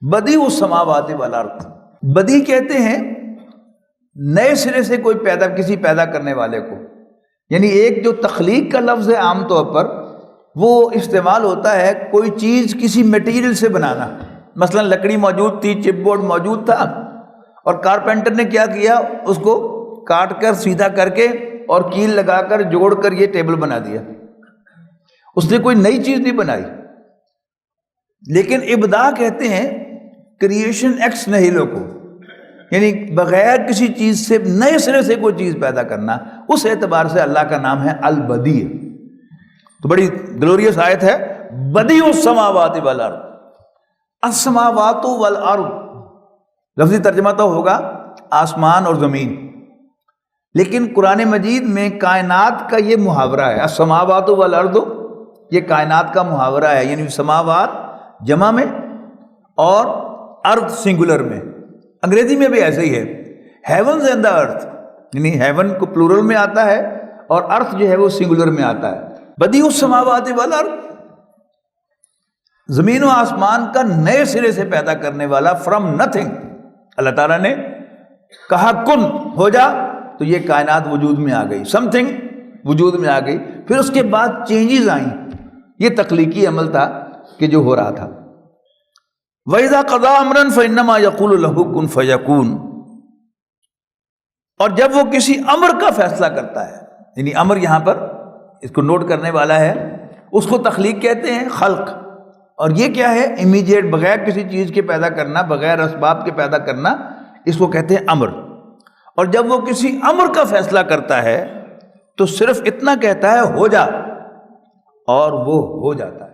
Badie السماوات والارض، Badie کہتے ہیں نئے سرے سے کوئی کسی پیدا کرنے والے کو، یعنی ایک جو تخلیق کا لفظ ہے عام طور پر وہ استعمال ہوتا ہے کوئی چیز کسی میٹیریل سے بنانا، مثلا لکڑی موجود تھی، چپ بورڈ موجود تھا، اور کارپینٹر نے کیا کیا، اس کو کاٹ کر سیدھا کر کے اور کیل لگا کر جوڑ کر یہ ٹیبل بنا دیا، اس نے کوئی نئی چیز نہیں بنائی۔ لیکن ابداع کہتے ہیں کریشن ایکس نہیلو کو، یعنی بغیر کسی چیز سے نئے سرے سے کوئی چیز پیدا کرنا، اس اعتبار سے اللہ کا نام ہے البدیع۔ تو بڑی گلوریس آیت ہے، بدیع السماوات والارض، السماوات والارض لفظی ترجمہ تو ہوگا آسمان اور زمین، لیکن قرآن مجید میں کائنات کا یہ محاورہ ہے، السماوات والارض، یہ کائنات کا محاورہ ہے، یعنی سماوات جمع میں اور ارتھ سنگولر میں۔ انگریزی میں بھی ایسے ہی ہے، ہیونز اینڈ دا ارتھ، یعنی ہیون کو پلورل میں آتا ہے اور ارتھ جو ہے وہ سنگولر میں آتا ہے۔ بدیع السماوات والارض، زمین و آسمان کا نئے سرے سے پیدا کرنے والا، فرام نتھنگ اللہ تعالیٰ نے کہا کن ہو جا تو یہ کائنات وجود میں آ گئی، سم تھنگ وجود میں آ گئی، پھر اس کے بعد چینجز آئیں، یہ تخلیقی عمل تھا کہ جو ہو رہا تھا۔ وَإِذَا قَضَىٰ أَمْرًا فَإِنَّمَا يَقُولُ لَهُ كُن فَيَكُونُ، اور جب وہ کسی امر کا فیصلہ کرتا ہے، یعنی امر یہاں پر اس کو نوٹ کرنے والا ہے، اس کو تخلیق کہتے ہیں، خلق، اور یہ کیا ہے، امیڈیٹ، بغیر کسی چیز کے پیدا کرنا، بغیر اسباب کے پیدا کرنا، اس کو کہتے ہیں امر۔ اور جب وہ کسی امر کا فیصلہ کرتا ہے تو صرف اتنا کہتا ہے ہو جا، اور وہ ہو جاتا ہے۔